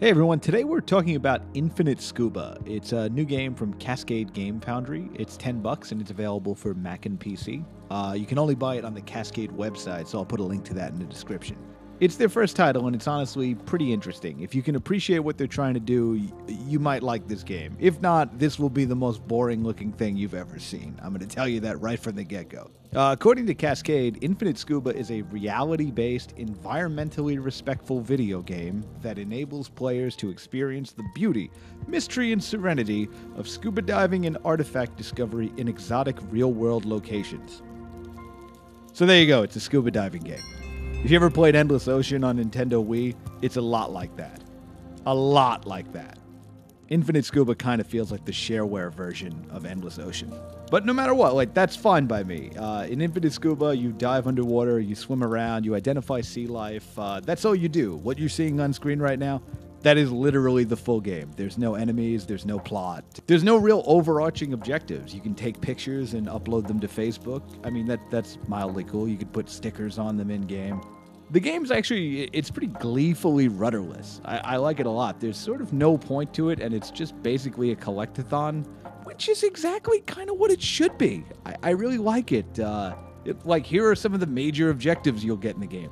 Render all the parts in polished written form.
Hey everyone, today we're talking about Infinite Scuba. It's a new game from Cascade Game Foundry. It's $10 and it's available for Mac and PC. You can only buy it on the Cascade website, so I'll put a link to that in the description. It's their first title and it's honestly pretty interesting. If you can appreciate what they're trying to do, you might like this game. If not, this will be the most boring looking thing you've ever seen. I'm going to tell you that right from the get-go. According to Cascade, Infinite Scuba is a reality-based, environmentally respectful video game that enables players to experience the beauty, mystery, and serenity of scuba diving and artifact discovery in exotic real-world locations. So there you go, it's a scuba diving game. If you ever played Endless Ocean on Nintendo Wii, it's a lot like that. A lot like that. Infinite Scuba kind of feels like the shareware version of Endless Ocean. But no matter what, that's fine by me. In Infinite Scuba, you dive underwater, you swim around, you identify sea life. That's all you do. What you're seeing on screen right now, that is literally the full game. There's no enemies, there's no plot. There's no real overarching objectives. You can take pictures and upload them to Facebook. I mean, that's mildly cool. You could put stickers on them in-game. The game's actually, it's pretty gleefully rudderless. I like it a lot. There's sort of no point to it, and it's just basically a collectathon, which is exactly kind of what it should be. I really like it. Here are some of the major objectives you'll get in the game.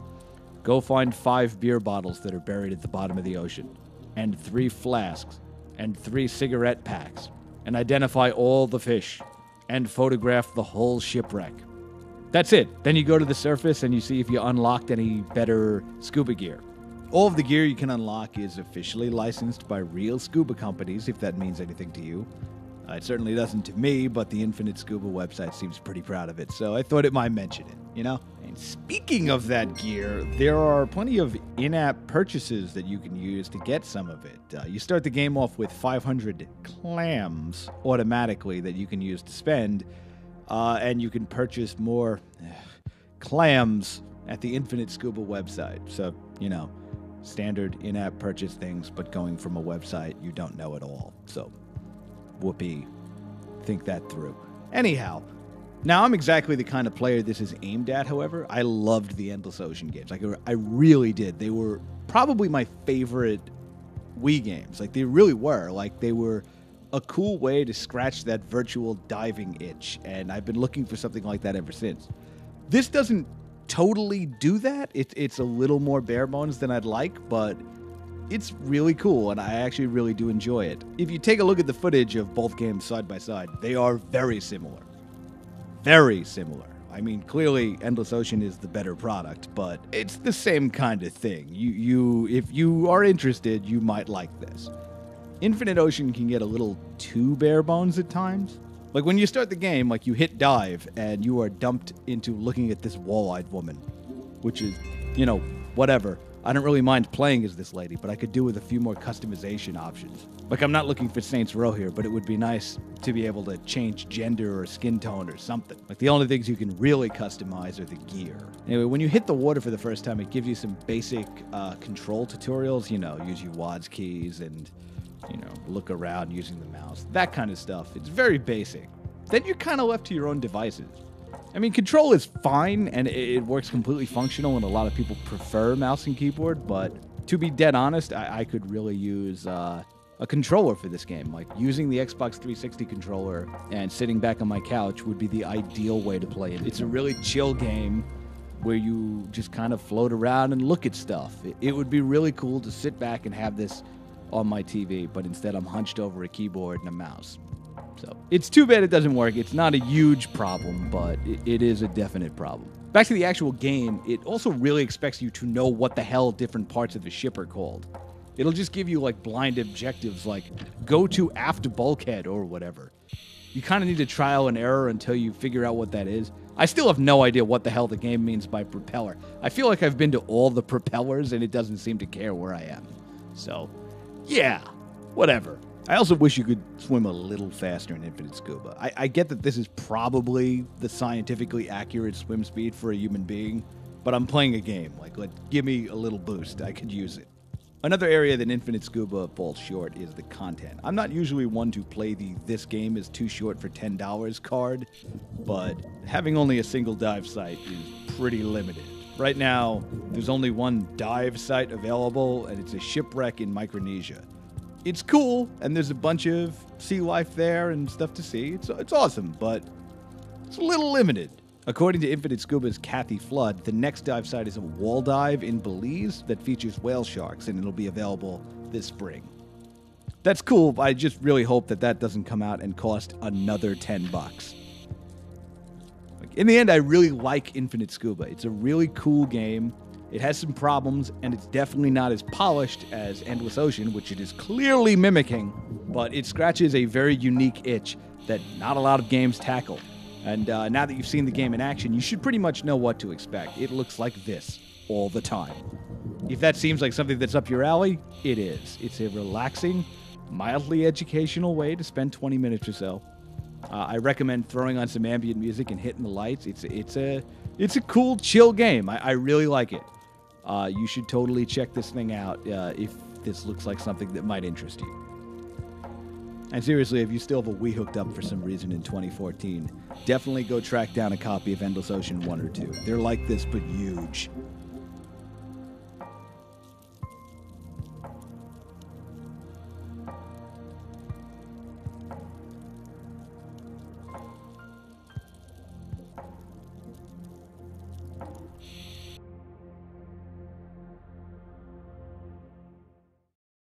Go find 5 beer bottles that are buried at the bottom of the ocean, and 3 flasks, and 3 cigarette packs, and identify all the fish, and photograph the whole shipwreck. That's it. Then you go to the surface and you see if you unlocked any better scuba gear. All of the gear you can unlock is officially licensed by real scuba companies, if that means anything to you. It certainly doesn't to me, but the Infinite Scuba website seems pretty proud of it, so I thought it might mention it, you know? And speaking of that gear, there are plenty of in-app purchases that you can use to get some of it. You start the game off with 500 clams automatically that you can use to spend, and you can purchase more clams at the Infinite Scuba website. So, you know, standard in-app purchase things, but going from a website you don't know at all. So, whoopee. Think that through. Anyhow, now I'm exactly the kind of player this is aimed at, however. I loved the Endless Ocean games. I really did. They were probably my favorite Wii games. They really were. They were a cool way to scratch that virtual diving itch, and I've been looking for something like that ever since. This doesn't totally do that. It's a little more bare bones than I'd like, but it's really cool, and I actually really do enjoy it. If you take a look at the footage of both games side by side, they are very similar. Very similar. I mean, clearly Endless Ocean is the better product, but it's the same kind of thing. If you are interested, you might like this. Infinite Ocean can get a little too bare bones at times. When you start the game, you hit dive, and you are dumped into looking at this wall-eyed woman, which is, whatever. I don't really mind playing as this lady, but I could do with a few more customization options. I'm not looking for Saints Row here, but it would be nice to be able to change gender or skin tone or something. The only things you can really customize are the gear. Anyway, when you hit the water for the first time, it gives you some basic control tutorials. Use your WASD keys and look around using the mouse. That kind of stuff. It's very basic. Then you're kind of left to your own devices. I mean, control is fine, and it works completely functional, and a lot of people prefer mouse and keyboard, but to be dead honest, I could really use a controller for this game. Using the Xbox 360 controller and sitting back on my couch would be the ideal way to play it. It's a really chill game where you just kind of float around and look at stuff. It would be really cool to sit back and have this on my TV, but instead I'm hunched over a keyboard and a mouse. So it's too bad it doesn't work. It's not a huge problem, but it is a definite problem. Back to the actual game, it also really expects you to know what the hell different parts of the ship are called. It'll just give you blind objectives go to aft bulkhead or whatever. You kind of need to trial and error until you figure out what that is. I still have no idea what the hell the game means by propeller. I feel like I've been to all the propellers and it doesn't seem to care where I am. So, yeah, whatever. I also wish you could swim a little faster in Infinite Scuba. I get that this is probably the scientifically accurate swim speed for a human being, but I'm playing a game. Give me a little boost. I could use it. Another area that Infinite Scuba falls short is the content. I'm not usually one to play the "this game is too short for $10" card, but having only a single dive site is pretty limited. Right now, there's only one dive site available, and it's a shipwreck in Micronesia. It's cool, and there's a bunch of sea life there and stuff to see. It's awesome, but it's a little limited. According to Infinite Scuba's Kathy Flood, the next dive site is a wall dive in Belize that features whale sharks, and it'll be available this spring. That's cool, but I just really hope that doesn't come out and cost another $10. In the end, I really like Infinite Scuba. It's a really cool game. It has some problems, and it's definitely not as polished as Endless Ocean, which it is clearly mimicking, but it scratches a very unique itch that not a lot of games tackle. And now that you've seen the game in action, you should pretty much know what to expect. It looks like this all the time. If that seems like something that's up your alley, it is. It's a relaxing, mildly educational way to spend 20 minutes or so. I recommend throwing on some ambient music and hitting the lights. It's a cool, chill game. I really like it. You should totally check this thing out if this looks like something that might interest you. And seriously, if you still have a Wii hooked up for some reason in 2014, definitely go track down a copy of Endless Ocean 1 or 2. They're like this, but huge.